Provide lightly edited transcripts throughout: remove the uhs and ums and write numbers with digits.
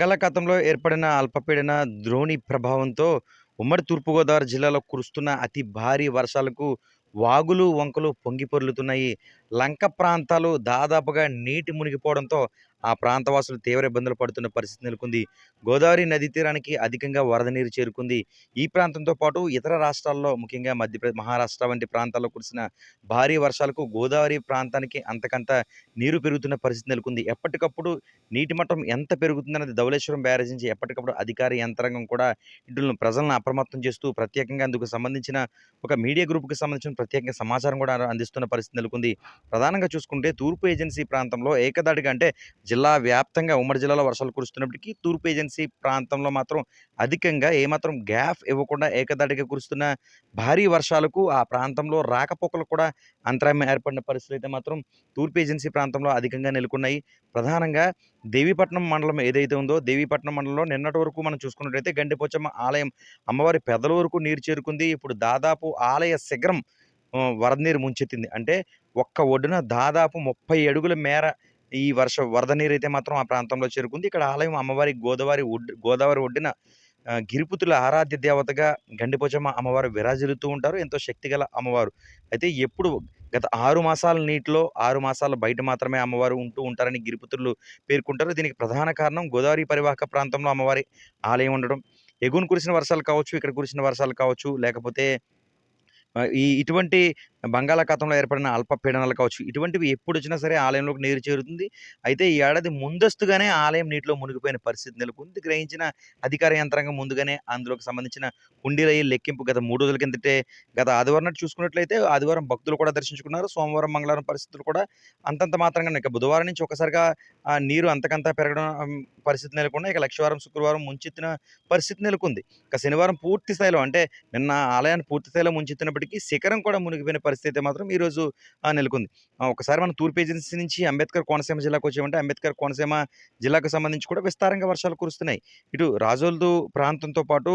బంగాళాఖాతంలో ఏర్పడిన అల్పపీడన ద్రోణి ప్రభావంతో ఉమ్మడి తూర్పుగోదావరి జిల్లాలో కురుస్తున్న అతి భారీ వర్షాలకు వాగులు, వంకలు పొంగి పొర్లుతున్నాయి. లంక ప్రాంతాలు దాదాపుగా నీటి మునిగిపోవడంతో ఆ ప్రాంతవాసులు తీవ్ర ఇబ్బందులు పడుతున్న పరిస్థితి నెలకొంది. గోదావరి నదీ తీరానికి అధికంగా వరద నీరు చేరుకుంది. ఈ ప్రాంతంతో పాటు ఇతర రాష్ట్రాల్లో ముఖ్యంగా మహారాష్ట్ర వంటి ప్రాంతాల్లో కురిసిన భారీ వర్షాలకు గోదావరి ప్రాంతానికి అంతకంత నీరు పెరుగుతున్న పరిస్థితి నెలకొంది. ఎప్పటికప్పుడు నీటి మట్టం ఎంత పెరుగుతుందన్నది ధవళేశ్వరం బ్యారేజ్ నుంచి ఎప్పటికప్పుడు అధికార యంత్రాంగం కూడా ప్రజలను అప్రమత్తం చేస్తూ ప్రత్యేకంగా అందుకు సంబంధించిన ఒక మీడియా గ్రూప్‌కి సంబంధించిన ప్రత్యేకంగా సమాచారం కూడా అందిస్తున్న పరిస్థితి నెలకొంది. ప్రధానంగా చూసుకుంటే తూర్పు ఏజెన్సీ ప్రాంతంలో ఏకధాటిగా అంటే జిల్లా వ్యాప్తంగా ఉమ్మడి జిల్లాలో వర్షాలు కురుస్తున్నప్పటికీ తూర్పు ఏజెన్సీ ప్రాంతంలో మాత్రం అధికంగా ఏమాత్రం గ్యాప్ ఇవ్వకుండా ఏకధాటిగా కురుస్తున్న భారీ వర్షాలకు ఆ ప్రాంతంలో రాకపోకలకు కూడా అంతరాయం ఏర్పడిన పరిస్థితులైతే మాత్రం తూర్పు ఏజెన్సీ ప్రాంతంలో అధికంగా నెలకొన్నాయి. ప్రధానంగా దేవీపట్నం మండలం ఏదైతే ఉందో దేవీపట్నం మండలంలో నిన్నటి వరకు మనం చూసుకున్నట్టయితే గండిపోచమ్మ ఆలయం అమ్మవారి పెదల వరకు నీరు చేరుకుంది. ఇప్పుడు దాదాపు ఆలయ శిఖరం వరద నీరు ముంచెత్తింది. అంటే ఒక్క ఒడ్డున దాదాపు 30 అడుగుల మేర ఈ వరద నీరైతే మాత్రం ఆ ప్రాంతంలో చేరుకుంది. ఇక్కడ ఆలయం అమ్మవారి గోదావరి ఒడ్డున గిరిపుతుల ఆరాధ్య దేవతగా గండిపోచమ్మ అమ్మవారు విరాజిల్లుతూ ఉంటారు. ఎంతో శక్తిగల అమ్మవారు. అయితే గత 6 మాసాల నీటిలో 6 మాసాలు బయట మాత్రమే అమ్మవారు ఉంటూ ఉంటారని గిరిపుత్రులు పేర్కొంటారు. దీనికి ప్రధాన కారణం గోదావరి పరివాహక ప్రాంతంలో అమ్మవారి ఆలయం ఉండడం. ఎగువన కురిసిన వర్షాలు కావచ్చు, ఇక్కడ కురిసిన వర్షాలు కావచ్చు, లేకపోతే ఇటువంటి బంగాళాఖాతంలో ఏర్పడిన అల్పపీడనాలు కావచ్చు, ఇటువంటివి ఎప్పుడొచ్చినా సరే ఆలయంలోకి నీరు చేరుతుంది. అయితే ఈ ఏడాది ముందస్తుగానే ఆలయం నీటిలో మునిగిపోయిన పరిస్థితి నెలకొంది. గ్రహించిన అధికార యంత్రాంగం ముందుగానే అందులోకి సంబంధించిన హుండీలయి లెక్కింపు గత 3 రోజుల కిందటే గత ఆదివారం నాడు చూసుకున్నట్లయితే ఆదివారం భక్తులు కూడా దర్శించుకున్నారు. సోమవారం, మంగళవారం పరిస్థితులు కూడా అంతంత మాత్రంగానే ఇక బుధవారం నుంచి ఒక్కసారిగా నీరు అంతకంతా పెరగడం పరిస్థితి నెలకొన్నాయి. ఇక లక్షవారం, శుక్రవారం ముంచెత్తిన పరిస్థితి నెలకొంది. ఇక శనివారం పూర్తి స్థాయిలో అంటే నిన్న ఆలయాన్ని పూర్తి స్థాయిలో ముంచెత్తినప్పటికీ శిఖరం కూడా మునిగిపోయిన పరిస్థితి మాత్రం ఈరోజు నెలకొంది. ఒకసారి మనం తూర్పు ఏజెన్సీ నుంచి అంబేద్కర్ కోనసీమ జిల్లాకు వచ్చామంటే అంబేద్కర్ కోనసీమ జిల్లాకు సంబంధించి కూడా విస్తారంగా వర్షాలు కురుస్తున్నాయి. ఇటు రాజోలు ప్రాంతంతో పాటు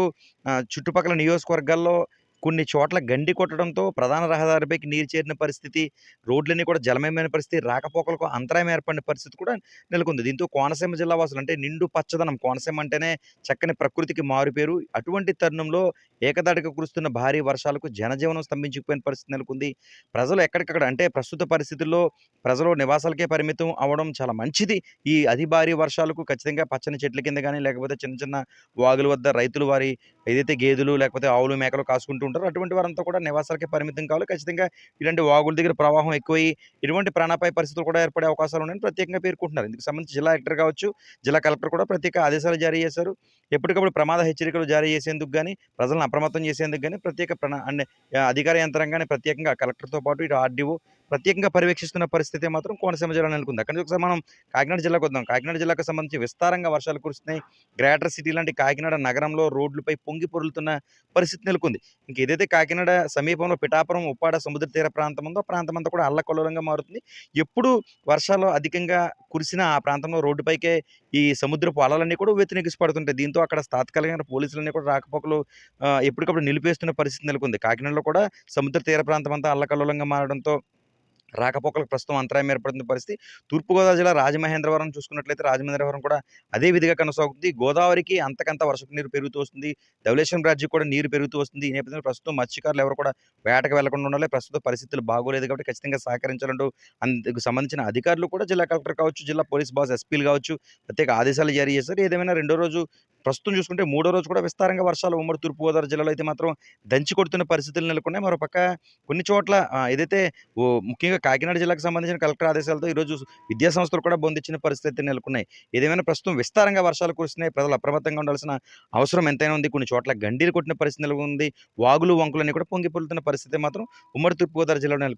చుట్టుపక్కల నియోజకవర్గాల్లో కొన్ని చోట్ల గండి కొట్టడంతో ప్రధాన రహదారిపైకి నీరు చేరిన పరిస్థితి, రోడ్లన్నీ కూడా జలమయమైన పరిస్థితి, రాకపోకలకు అంతరాయం ఏర్పడిన పరిస్థితి కూడా నెలకొంది. దీంతో కోనసీమ జిల్లా వాసులు అంటే నిండు పచ్చదనం, కోనసీమ అంటేనే చక్కని ప్రకృతికి మారుపేరు. అటువంటి తరుణంలో ఏకధాటిగా కురుస్తున్న భారీ వర్షాలకు జనజీవనం స్తంభించిపోయిన పరిస్థితి నెలకొంది. ప్రజలు ఎక్కడికక్కడ అంటే ప్రస్తుత పరిస్థితుల్లో ప్రజలు నివాసాలకే పరిమితం అవ్వడం చాలా మంచిది. ఈ అతి భారీ వర్షాలకు ఖచ్చితంగా పచ్చని చెట్ల కింద గాని, లేకపోతే చిన్న చిన్న వాగుల వద్ద రైతులు వారి ఏదైతే గేదెలు లేకపోతే ఆవులు, మేకలు కాసుకుంటూ ఉంటారో అటువంటి వారంతా కూడా నివాసాలకే పరిమితం కావాలి. ఖచ్చితంగా ఇలాంటి వాగుల దగ్గర ప్రవాహం ఎక్కువయ్యి ఇటువంటి ప్రాణాపాయ పరిస్థితులు కూడా ఏర్పడే అవకాశాలు ఉన్నాయని ప్రత్యేకంగా పేర్కొంటున్నారు. ఇందుకు సంబంధించి జిల్లా కలెక్టర్ కావచ్చు, జిల్లా కలెక్టర్ కూడా ప్రత్యేక ఆదేశాలు జారీ చేశారు. ఎప్పటికప్పుడు ప్రమాద హెచ్చరికలు జారీ చేసేందుకు గాని, ప్రజలను అప్రమత్తం చేసేందుకు గాని ప్రత్యేక అధికార యంత్రాంగాన్ని ప్రత్యేకంగా కలెక్టర్‌తో పాటు ఇటు ఆర్‌డీఓ ప్రత్యేకంగా పర్యవేక్షిస్తున్న పరిస్థితి మాత్రం కోనసీమ జిల్లాలో నెలకొంది. అక్కడి నుంచి ఒకసారి మనం కాకినాడ జిల్లాకు వద్దాం. కాకినాడ జిల్లాకు సంబంధించి విస్తారంగా వర్షాలు కురుస్తున్నాయి. గ్రేటర్ సిటీ లాంటి కాకినాడ నగరంలో రోడ్లపై పొంగి పొర్లుతున్న పరిస్థితి నెలకొంది. ఇంక ఏదైతే కాకినాడ సమీపంలో పిఠాపురం, ఉప్పాడ సముద్ర తీర ప్రాంతం ఉందో ఆ ప్రాంతం అంతా కూడా అల్లకల్లోలంగా మారుతుంది. ఎప్పుడు వర్షాలు అధికంగా కురిసినా ఆ ప్రాంతంలో రోడ్డుపైకే ఈ సముద్రపు అలలన్నీ కూడా ఉవ్వెత్తున పడుతుంటాయి. దీంతో అక్కడ తాత్కాలికంగా పోలీసులన్నీ కూడా రాకపోకలు ఎప్పటికప్పుడు నిలిపేస్తున్న పరిస్థితి నెలకొంది. కాకినాడలో కూడా సముద్ర తీర ప్రాంతం అంతా అల్లకల్లోలంగా మారడంతో రాకపోకలకు ప్రస్తుతం అంతరాయం ఏర్పడుతున్న పరిస్థితి. తూర్పుగోదావరి జిల్లా రాజమహేంద్రవరం చూసుకున్నట్లయితే రాజమహేంద్రవరం కూడా అదే విధిగా కొనసాగుతుంది. గోదావరికి అంతకంత వర్షపు నీరు పెరుగుతూ వస్తుంది. ధవళేశ్వరం బ్రాడ్జికి కూడా నీరు పెరుగుతూ వస్తుంది. ఈ నేపథ్యంలో ప్రస్తుతం మత్స్యకారులు ఎవరు కూడా వేటకు వెళ్లకుండా ఉండాలి. ప్రస్తుత పరిస్థితులు బాగోలేదు కాబట్టి ఖచ్చితంగా సహకరించాలంటూ అందుకు సంబంధించిన అధికారులు కూడా జిల్లా కలెక్టర్ కావచ్చు, జిల్లా పోలీస్ బాస్ ఎస్పీలు కావచ్చు ప్రత్యేక ఆదేశాలు జారీ చేశారు. ఏదేమైనా రెండో రోజు ప్రస్తుతం చూసుకుంటే మూడో రోజు కూడా విస్తారంగా వర్షాలు ఉమ్మడి తూర్పుగోదావరి జిల్లాలో అయితే మాత్రం దంచి కొడుతున్న పరిస్థితులు నెలకొన్నాయి. మరోపక్క కొన్ని చోట్ల ఏదైతే ముఖ్యంగా కాకినాడ జిల్లాకు సంబంధించిన కలెక్టర్ ఆదేశాలతో ఈరోజు విద్యా సంస్థలు కూడా బంధించిన పరిస్థితి నెలకొన్నాయి. ఏదేమైనా ప్రస్తుతం విస్తారంగా వర్షాలు కురుస్తున్నాయి. ప్రజలు అప్రమత్తంగా ఉండాల్సిన అవసరం ఎంతైనా ఉంది. కొన్ని చోట్ల గండీలు కొట్టిన పరిస్థితి నెలకొంది. వాగులు, వంకులన్నీ కూడా పొంగి పొర్లుతున్న పరిస్థితి మాత్రం ఉమ్మడి తూర్పుగోదావరి జిల్లాలో నెలకొంది.